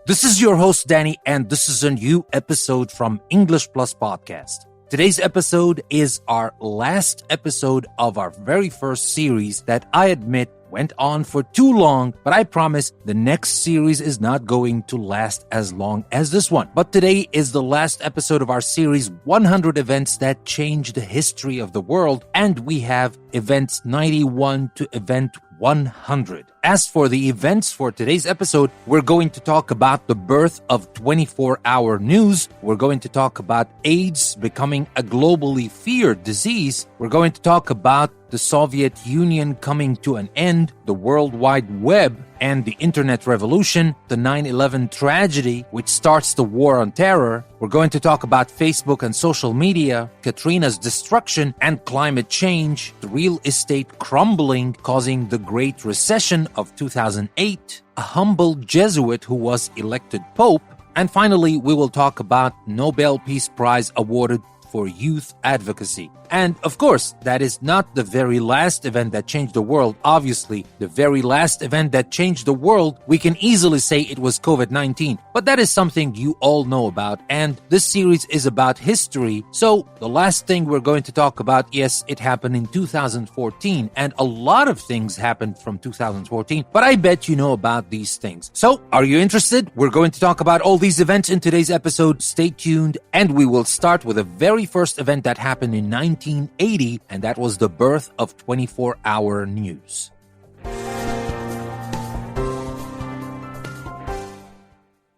This is your host, Danny, and this is a new episode from English Plus Podcast. Today's episode is our last episode of our very first series that I admit went on for too long, but I promise the next series is not going to last as long as this one. But today is the last episode of our series, 100 Events That Changed the History of the World, and we have events 91 to event 100. As for the events for today's episode, we're going to talk about the birth of 24-hour news. We're going to talk about AIDS becoming a globally feared disease. We're going to talk about the Soviet Union coming to an end, the World Wide Web and the Internet Revolution, the 9/11 tragedy, which starts the war on terror. We're going to talk about Facebook and social media, Katrina's destruction and climate change, the real estate crumbling causing the Great Recession of 2008, a humble Jesuit who was elected Pope, and finally, we will talk about Nobel Peace Prize awarded for youth advocacy. And of course, that is not the very last event that changed the world. Obviously, the very last event that changed the world, we can easily say it was COVID-19. But that is something you all know about. And this series is about history. So the last thing we're going to talk about, yes, it happened in 2014. And a lot of things happened from 2014. But I bet you know about these things. So are you interested? We're going to talk about all these events in today's episode. Stay tuned. And we will start with the very first event that happened in 1980, and that was the birth of 24-hour news.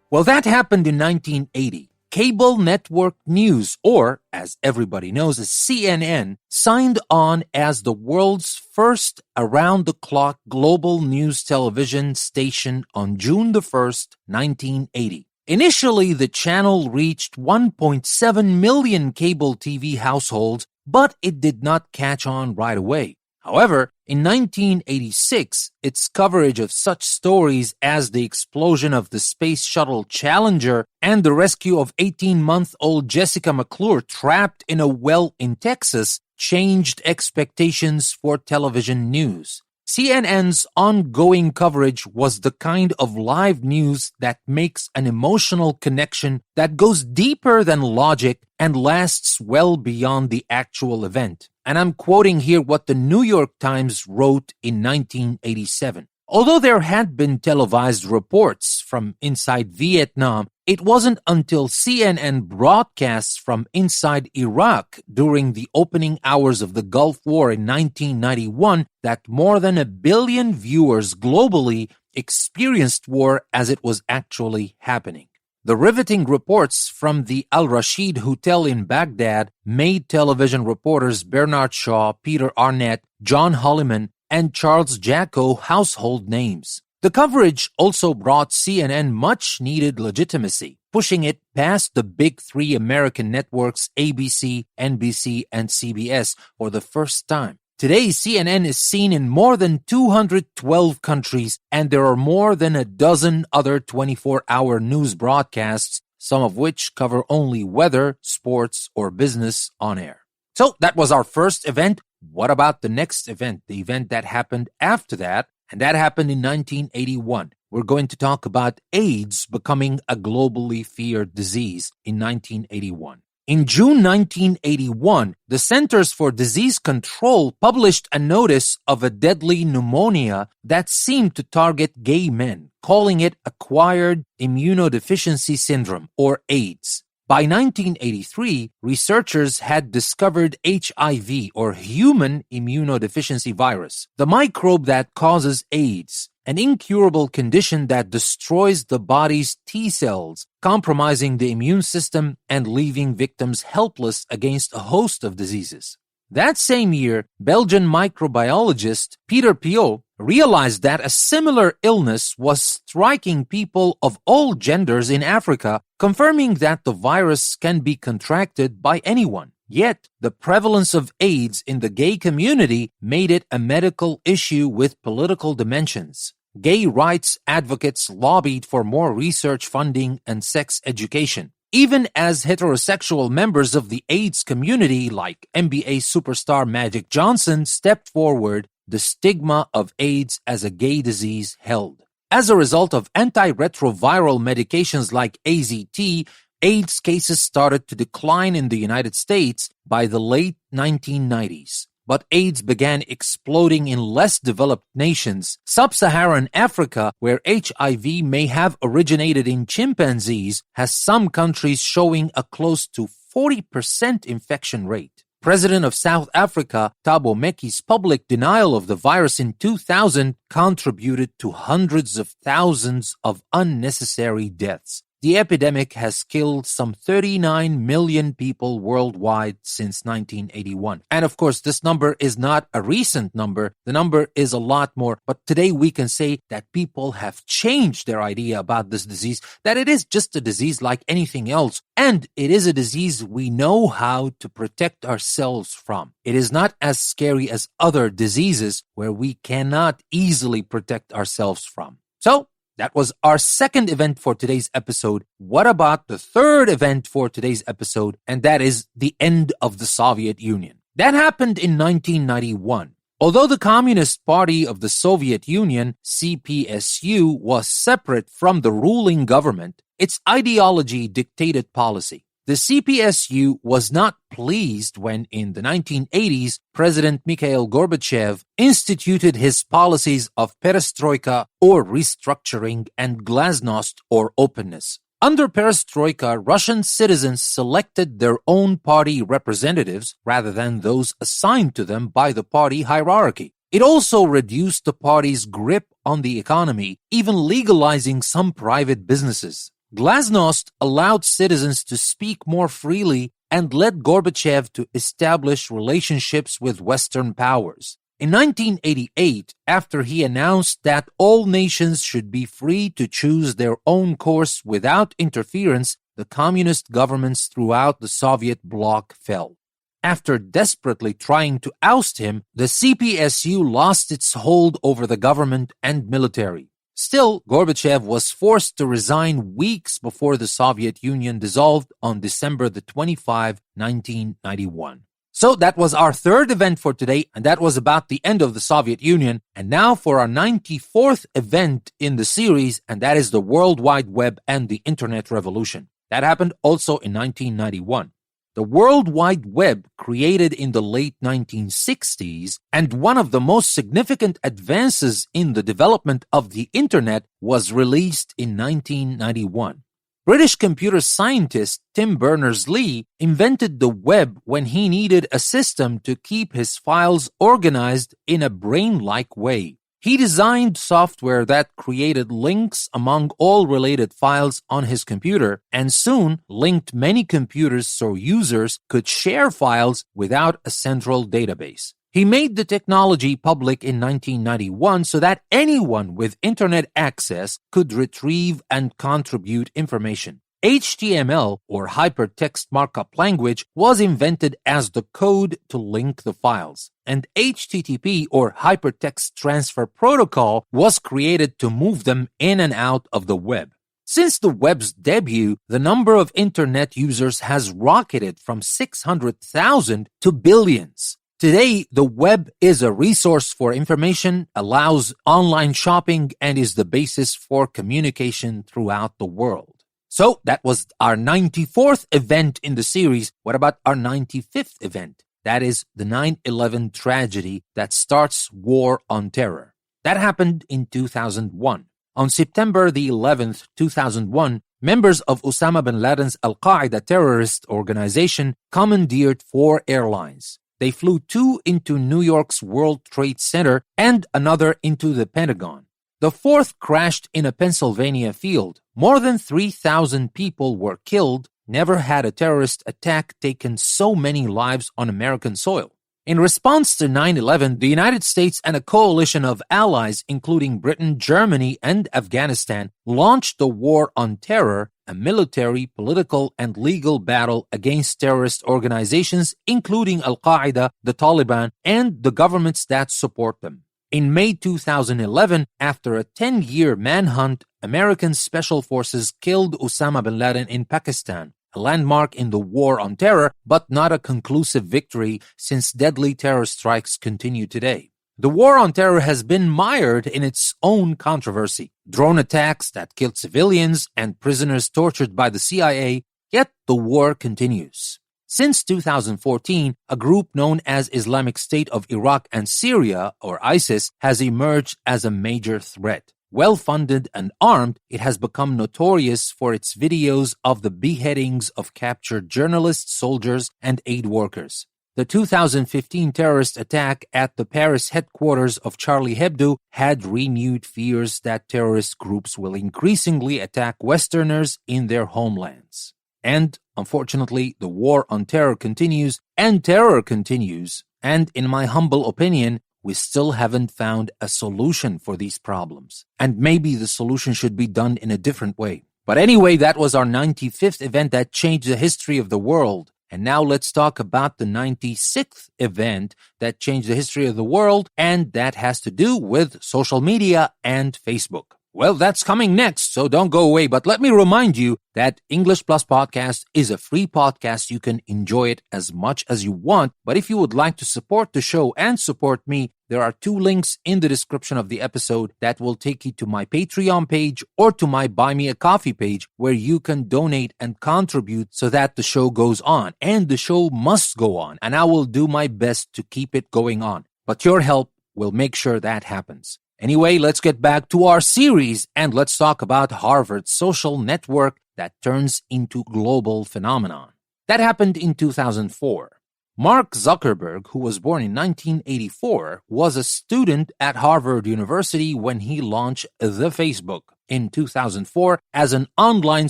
Well, that happened in 1980. Cable network news, or as everybody knows, as CNN, signed on as the world's first around-the-clock global news television station on June the 1st, 1980. Initially, the channel reached 1.7 million cable TV households, but it did not catch on right away. However, in 1986, its coverage of such stories as the explosion of the Space Shuttle Challenger and the rescue of 18-month-old Jessica McClure trapped in a well in Texas changed expectations for television news. CNN's ongoing coverage was the kind of live news that makes an emotional connection that goes deeper than logic and lasts well beyond the actual event. And I'm quoting here what the New York Times wrote in 1987. Although there had been televised reports from inside Vietnam, it wasn't until CNN broadcasts from inside Iraq during the opening hours of the Gulf War in 1991 that more than 1 billion viewers globally experienced war as it was actually happening. The riveting reports from the Al Rashid Hotel in Baghdad made television reporters Bernard Shaw, Peter Arnett, John Holliman, and Charles Jacko household names. The coverage also brought CNN much-needed legitimacy, pushing it past the big three American networks ABC, NBC, and CBS for the first time. Today, CNN is seen in more than 212 countries, and there are more than a dozen other 24-hour news broadcasts, some of which cover only weather, sports, or business on air. So that was our first event. What about the next event, the event that happened after that? And that happened in 1981. We're going to talk about AIDS becoming a globally feared disease in 1981. In June 1981, the Centers for Disease Control published a notice of a deadly pneumonia that seemed to target gay men, calling it acquired immunodeficiency syndrome, or AIDS. By 1983, researchers had discovered HIV, or human immunodeficiency virus, the microbe that causes AIDS, an incurable condition that destroys the body's T cells, compromising the immune system and leaving victims helpless against a host of diseases. That same year, Belgian microbiologist Peter Piot realized that a similar illness was striking people of all genders in Africa, confirming that the virus can be contracted by anyone. Yet, the prevalence of AIDS in the gay community made it a medical issue with political dimensions. Gay rights advocates lobbied for more research funding and sex education. Even as heterosexual members of the AIDS community like NBA superstar Magic Johnson stepped forward, the stigma of AIDS as a gay disease held. As a result of antiretroviral medications like AZT, AIDS cases started to decline in the United States by the late 1990s. But AIDS began exploding in less developed nations. Sub-Saharan Africa, where HIV may have originated in chimpanzees, has some countries showing a close to 40% infection rate. President of South Africa, Thabo Mbeki's public denial of the virus in 2000 contributed to hundreds of thousands of unnecessary deaths. The epidemic has killed some 39 million people worldwide since 1981. And of course, this number is not a recent number. The number is a lot more. But today we can say that people have changed their idea about this disease, that it is just a disease like anything else. And it is a disease we know how to protect ourselves from. It is not as scary as other diseases where we cannot easily protect ourselves from. So, that was our second event for today's episode. What about the third event for today's episode? And that is the end of the Soviet Union. That happened in 1991. Although the Communist Party of the Soviet Union, CPSU, was separate from the ruling government, its ideology dictated policy. The CPSU was not pleased when, in the 1980s, President Mikhail Gorbachev instituted his policies of perestroika or restructuring and glasnost or openness. Under perestroika, Russian citizens selected their own party representatives rather than those assigned to them by the party hierarchy. It also reduced the party's grip on the economy, even legalizing some private businesses. Glasnost allowed citizens to speak more freely and led Gorbachev to establish relationships with Western powers. In 1988, after he announced that all nations should be free to choose their own course without interference, the communist governments throughout the Soviet bloc fell. After desperately trying to oust him, the CPSU lost its hold over the government and military. Still, Gorbachev was forced to resign weeks before the Soviet Union dissolved on December 25, 1991. So that was our third event for today, and that was about the end of the Soviet Union. And now for our 94th event in the series, and that is the World Wide Web and the Internet Revolution. That happened also in 1991. The World Wide Web, created in the late 1960s, and one of the most significant advances in the development of the Internet, was released in 1991. British computer scientist Tim Berners-Lee invented the web when he needed a system to keep his files organized in a brain-like way. He designed software that created links among all related files on his computer and soon linked many computers so users could share files without a central database. He made the technology public in 1991 so that anyone with internet access could retrieve and contribute information. HTML, or Hypertext Markup Language, was invented as the code to link the files, and HTTP, or Hypertext Transfer Protocol, was created to move them in and out of the web. Since the web's debut, the number of internet users has rocketed from 600,000 to billions. Today, the web is a resource for information, allows online shopping, and is the basis for communication throughout the world. So that was our 94th event in the series. What about our 95th event? That is the 9/11 tragedy that starts war on terror. That happened in 2001. On September the 11th, 2001, members of Osama bin Laden's Al-Qaeda terrorist organization commandeered 4 airlines. They flew 2 into New York's World Trade Center and another into the Pentagon. The 4th crashed in a Pennsylvania field. More than 3,000 people were killed. Never had a terrorist attack taken so many lives on American soil. In response to 9/11, the United States and a coalition of allies, including Britain, Germany, and Afghanistan, launched the War on Terror, a military, political, and legal battle against terrorist organizations, including Al-Qaeda, the Taliban, and the governments that support them. In May 2011, after a 10-year manhunt, American special forces killed Osama bin Laden in Pakistan, a landmark in the war on terror, but not a conclusive victory since deadly terror strikes continue today. The war on terror has been mired in its own controversy. Drone attacks that killed civilians and prisoners tortured by the CIA, yet the war continues. Since 2014, a group known as Islamic State of Iraq and Syria, or ISIS, has emerged as a major threat. Well-funded and armed, it has become notorious for its videos of the beheadings of captured journalists, soldiers, and aid workers. The 2015 terrorist attack at the Paris headquarters of Charlie Hebdo had renewed fears that terrorist groups will increasingly attack Westerners in their homelands. And, unfortunately, the war on terror continues, and terror continues, and in my humble opinion, we still haven't found a solution for these problems. And maybe the solution should be done in a different way. But anyway, that was our 95th event that changed the history of the world. And now let's talk about the 96th event that changed the history of the world, and that has to do with social media and Facebook. Well, that's coming next, so don't go away. But let me remind you that English Plus Podcast is a free podcast. You can enjoy it as much as you want. But if you would like to support the show and support me, there are 2 links in the description of the episode that will take you to my Patreon page or to my Buy Me a Coffee page, where you can donate and contribute so that the show goes on. And the show must go on, and I will do my best to keep it going on. But your help will make sure that happens. Anyway, let's get back to our series, and let's talk about Harvard's social network that turns into global phenomenon. That happened in 2004. Mark Zuckerberg, who was born in 1984, was a student at Harvard University when he launched the Facebook in 2004 as an online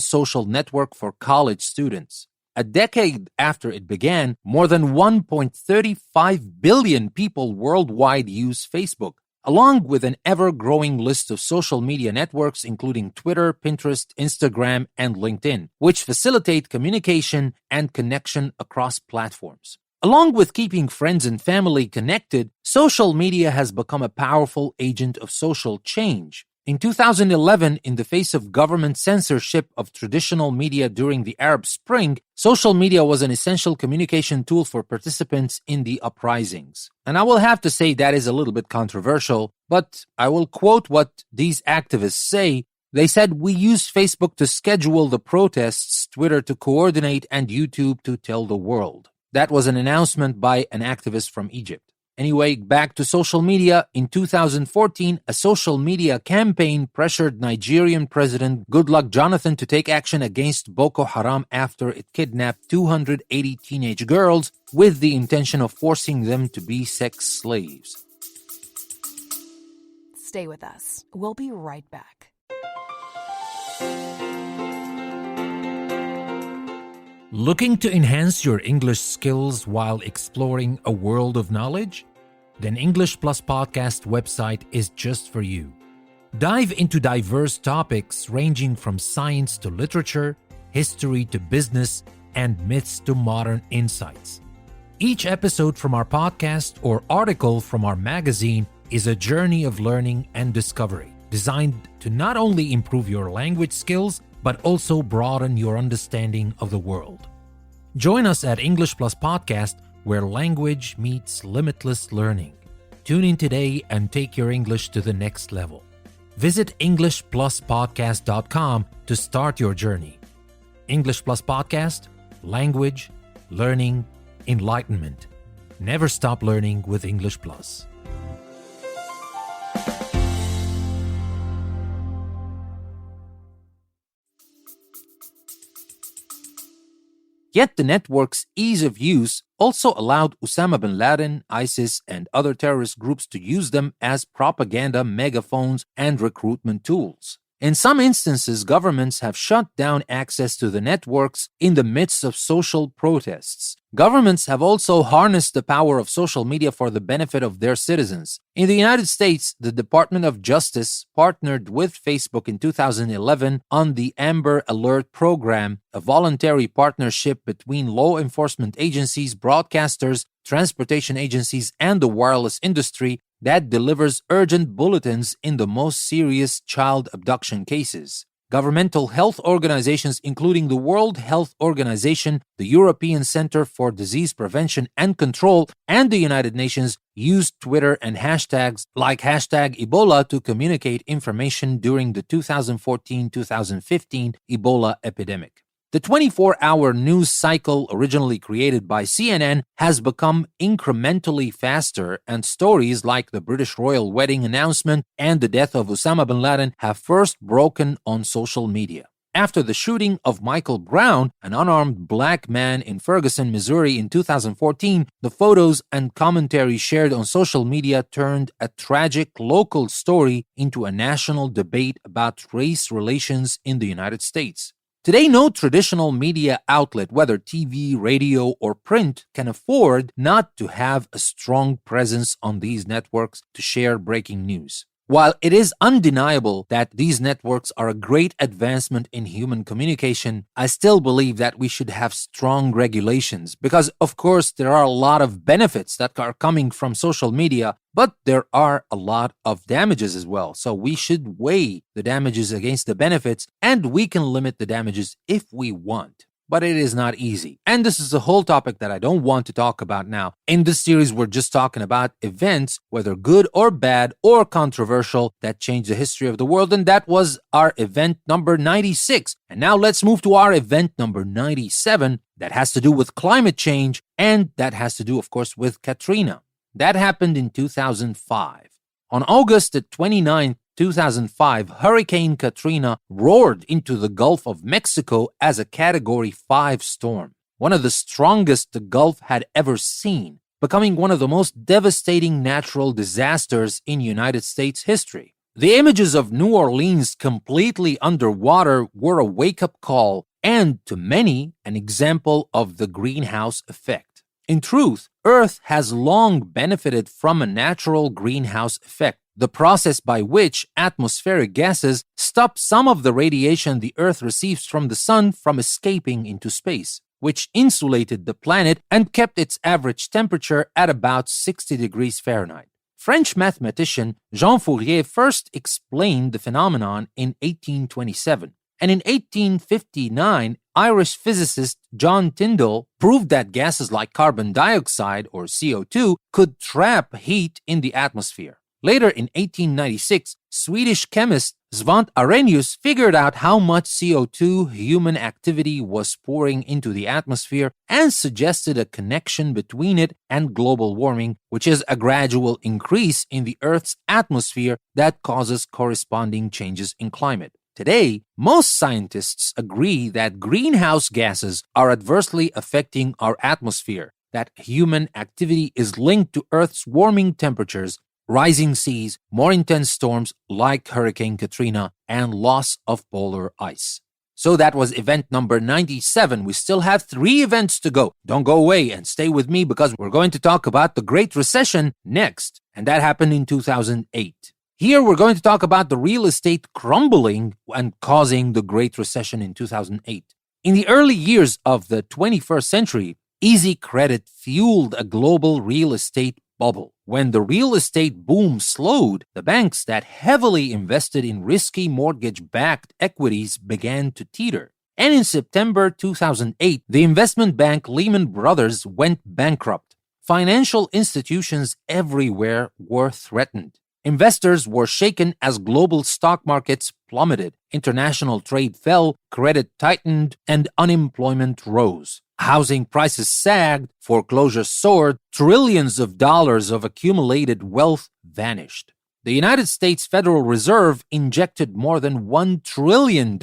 social network for college students. A decade after it began, more than 1.35 billion people worldwide use Facebook, along with an ever-growing list of social media networks including Twitter, Pinterest, Instagram, and LinkedIn, which facilitate communication and connection across platforms. Along with keeping friends and family connected, social media has become a powerful agent of social change. In 2011, in the face of government censorship of traditional media during the Arab Spring, social media was an essential communication tool for participants in the uprisings. And I will have to say that is a little bit controversial, but I will quote what these activists say. They said, "We use Facebook to schedule the protests, Twitter to coordinate, and YouTube to tell the world." That was an announcement by an activist from Egypt. Anyway, back to social media. In 2014, a social media campaign pressured Nigerian President Goodluck Jonathan to take action against Boko Haram after it kidnapped 280 teenage girls with the intention of forcing them to be sex slaves. Stay with us. We'll be right back. Looking to enhance your English skills while exploring a world of knowledge? Then English Plus Podcast website is just for you. Dive into diverse topics ranging from science to literature, history to business, and myths to modern insights. Each episode from our podcast or article from our magazine is a journey of learning and discovery, designed to not only improve your language skills, but also broaden your understanding of the world. Join us at English Plus Podcast, where language meets limitless learning. Tune in today and take your English to the next level. Visit EnglishPlusPodcast.com to start your journey. English Plus Podcast, language, learning, enlightenment. Never stop learning with English Plus. Yet the network's ease of use also allowed Osama bin Laden, ISIS, and other terrorist groups to use them as propaganda megaphones and recruitment tools. In some instances, governments have shut down access to the networks in the midst of social protests. Governments have also harnessed the power of social media for the benefit of their citizens. In the United States, the Department of Justice partnered with Facebook in 2011 on the Amber Alert program, a voluntary partnership between law enforcement agencies, broadcasters, transportation agencies, and the wireless industry that delivers urgent bulletins in the most serious child abduction cases. governmental health organizations, including the World Health Organization, the European Center for Disease Prevention and Control, and the United Nations, used Twitter and hashtags like hashtag Ebola to communicate information during the 2014-2015 Ebola epidemic. The 24-hour news cycle originally created by CNN has become incrementally faster, and stories like the British royal wedding announcement and the death of Osama bin Laden have first broken on social media. After the shooting of Michael Brown, an unarmed black man in Ferguson, Missouri in 2014, the photos and commentary shared on social media turned a tragic local story into a national debate about race relations in the United States. Today, no traditional media outlet, whether TV, radio, or print, can afford not to have a strong presence on these networks to share breaking news. While it is undeniable that these networks are a great advancement in human communication, I still believe that we should have strong regulations because, of course, there are a lot of benefits that are coming from social media, but there are a lot of damages as well. So we should weigh the damages against the benefits, and we can limit the damages if we want. But it is not easy. And this is a whole topic that I don't want to talk about now. In this series, we're just talking about events, whether good or bad or controversial, that changed the history of the world. And that was our event number 96. And now let's move to our event number 97 that has to do with climate change, and that has to do, of course, with Katrina. That happened in 2005. On August the 29th, 2005, Hurricane Katrina roared into the Gulf of Mexico as a Category 5 storm, one of the strongest the Gulf had ever seen, becoming one of the most devastating natural disasters in United States history. The images of New Orleans completely underwater were a wake-up call and, to many, an example of the greenhouse effect. In truth, Earth has long benefited from a natural greenhouse effect, the process by which atmospheric gases stop some of the radiation the Earth receives from the sun from escaping into space, which insulated the planet and kept its average temperature at about 60 degrees Fahrenheit. French mathematician Jean Fourier first explained the phenomenon in 1827, and in 1859, Irish physicist John Tyndall proved that gases like carbon dioxide, or CO2, could trap heat in the atmosphere. Later in 1896, Swedish chemist Svante Arrhenius figured out how much CO2 human activity was pouring into the atmosphere and suggested a connection between it and global warming, which is a gradual increase in the Earth's atmosphere that causes corresponding changes in climate. Today, most scientists agree that greenhouse gases are adversely affecting our atmosphere, that human activity is linked to Earth's warming temperatures, rising seas, more intense storms like Hurricane Katrina, and loss of polar ice. So that was event number 97. We still have 3 events to go. Don't go away and stay with me because we're going to talk about the Great Recession next, and that happened in 2008. Here we're going to talk about the real estate crumbling and causing the Great Recession in 2008. In the early years of the 21st century, easy credit fueled a global real estate bubble. When the real estate boom slowed, the banks that heavily invested in risky mortgage-backed equities began to teeter. And in September 2008, the investment bank Lehman Brothers went bankrupt. Financial institutions everywhere were threatened. Investors were shaken as global stock markets plummeted, international trade fell, credit tightened, and unemployment rose. Housing prices sagged, foreclosures soared, trillions of dollars of accumulated wealth vanished. The United States Federal Reserve injected more than $1 trillion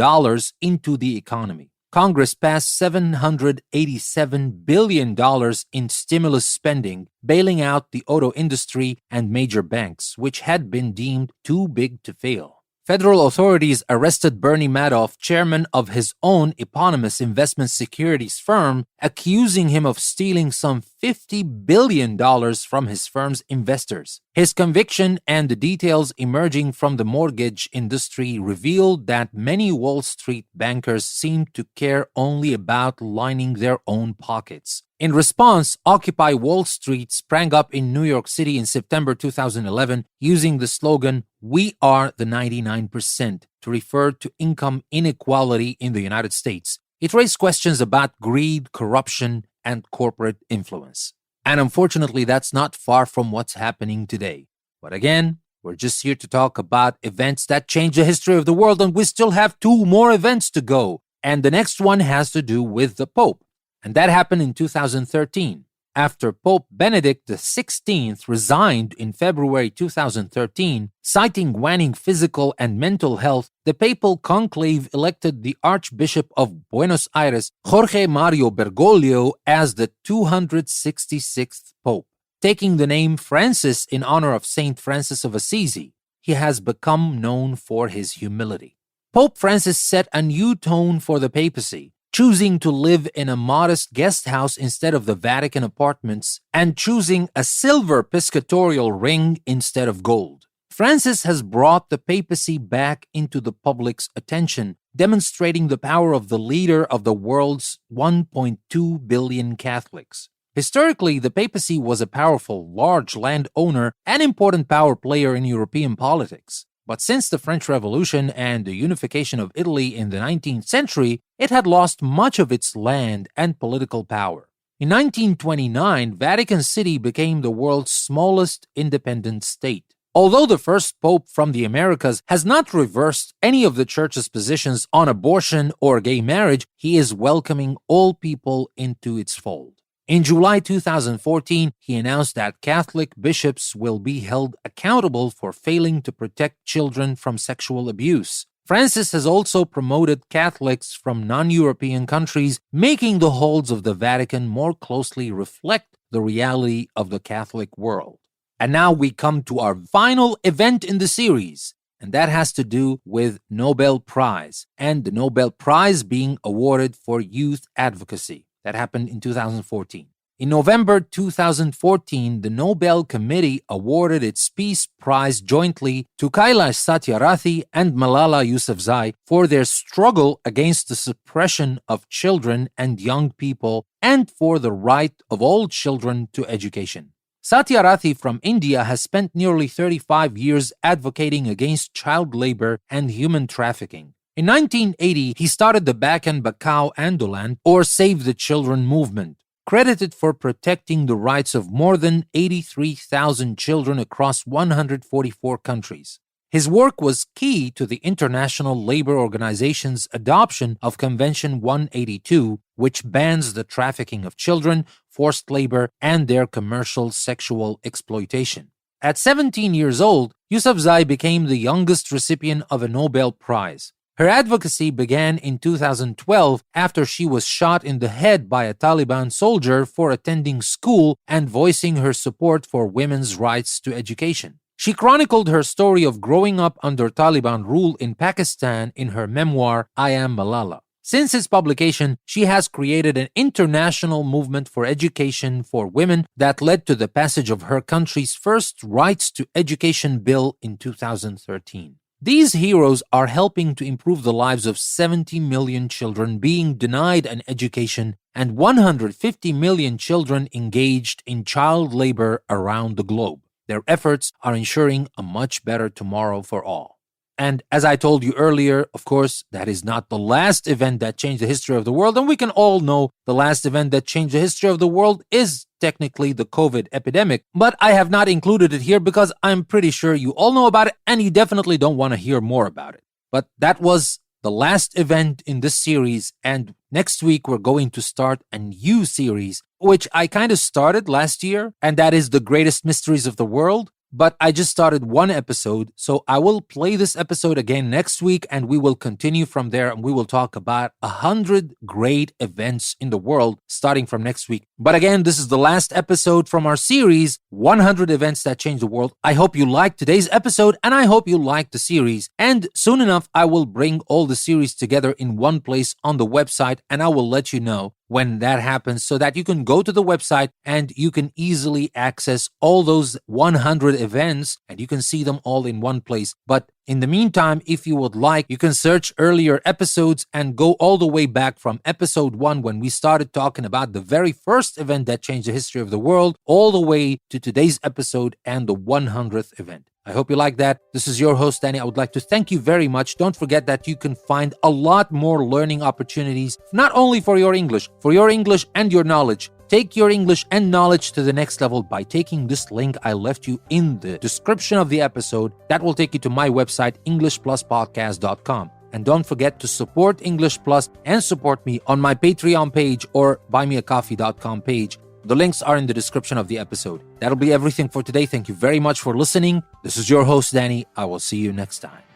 into the economy. Congress passed $787 billion in stimulus spending, bailing out the auto industry and major banks, which had been deemed too big to fail. Federal authorities arrested Bernie Madoff, chairman of his own eponymous investment securities firm, accusing him of stealing some $50 billion from his firm's investors. His conviction and the details emerging from the mortgage industry revealed that many Wall Street bankers seemed to care only about lining their own pockets. In response, Occupy Wall Street sprang up in New York City in September 2011 using the slogan, "We are the 99%, to refer to income inequality in the United States. It raised questions about greed, corruption, and corporate influence. And unfortunately, that's not far from what's happening today. But again, we're just here to talk about events that change the history of the world, and we still have 2 more events to go. And the next one has to do with the Pope. And that happened in 2013. After Pope Benedict XVI resigned in February 2013, citing waning physical and mental health, the papal conclave elected the Archbishop of Buenos Aires, Jorge Mario Bergoglio, as the 266th Pope. Taking the name Francis in honor of Saint Francis of Assisi, he has become known for his humility. Pope Francis set a new tone for the papacy, choosing to live in a modest guest house instead of the Vatican apartments, and choosing a silver piscatorial ring instead of gold. Francis has brought the papacy back into the public's attention, demonstrating the power of the leader of the world's 1.2 billion Catholics. Historically, the papacy was a powerful, large landowner and important power player in European politics. But since the French Revolution and the unification of Italy in the 19th century, it had lost much of its land and political power. In 1929, Vatican City became the world's smallest independent state. Although the first pope from the Americas has not reversed any of the church's positions on abortion or gay marriage, he is welcoming all people into its fold. In July 2014, he announced that Catholic bishops will be held accountable for failing to protect children from sexual abuse. Francis has also promoted Catholics from non-European countries, making the halls of the Vatican more closely reflect the reality of the Catholic world. And now we come to our final event in the series, and that has to do with Nobel Prize, and the Nobel Prize being awarded for youth advocacy. That happened in 2014. In November 2014, the Nobel Committee awarded its Peace Prize jointly to Kailash Satyarthi and Malala Yousafzai for their struggle against the suppression of children and young people and for the right of all children to education. Satyarthi from India has spent nearly 35 years advocating against child labor and human trafficking. In 1980, he started the Bakan Bakau Andolan, or Save the Children movement, credited for protecting the rights of more than 83,000 children across 144 countries. His work was key to the International Labor Organization's adoption of Convention 182, which bans the trafficking of children, forced labor, and their commercial sexual exploitation. At 17 years old, Yousafzai became the youngest recipient of a Nobel Prize. Her advocacy began in 2012 after she was shot in the head by a Taliban soldier for attending school and voicing her support for women's rights to education. She chronicled her story of growing up under Taliban rule in Pakistan in her memoir, I Am Malala. Since its publication, she has created an international movement for education for women that led to the passage of her country's first Rights to Education Bill in 2013. These heroes are helping to improve the lives of 70 million children being denied an education and 150 million children engaged in child labor around the globe. Their efforts are ensuring a much better tomorrow for all. And as I told you earlier, of course, that is not the last event that changed the history of the world. And we can all know the last event that changed the history of the world is technically the COVID epidemic. But I have not included it here because I'm pretty sure you all know about it and you definitely don't want to hear more about it. But that was the last event in this series. And next week, we're going to start a new series, which I kind of started last year. And that is The Greatest Mysteries of the World. But I just started one episode, so I will play this episode again next week and we will continue from there and we will talk about 100 great events in the world starting from next week. But again, this is the last episode from our series, 100 Events That Change the World. I hope you liked today's episode and I hope you liked the series. And soon enough, I will bring all the series together in one place on the website and I will let you know when that happens so that you can go to the website and you can easily access all those 100 events and you can see them all in one place. But in the meantime, if you would like, you can search earlier episodes and go all the way back from episode 1 when we started talking about the very first event that changed the history of the world, all the way to today's episode and the 100th event. I hope you like that. This is your host, Danny. I would like to thank you very much. Don't forget that you can find a lot more learning opportunities, not only for your English and your knowledge. Take your English and knowledge to the next level by taking this link I left you in the description of the episode. That will take you to my website, EnglishPlusPodcast.com. And don't forget to support English Plus and support me on my Patreon page or buymeacoffee.com page. The links are in the description of the episode. That'll be everything for today. Thank you very much for listening. This is your host, Danny. I will see you next time.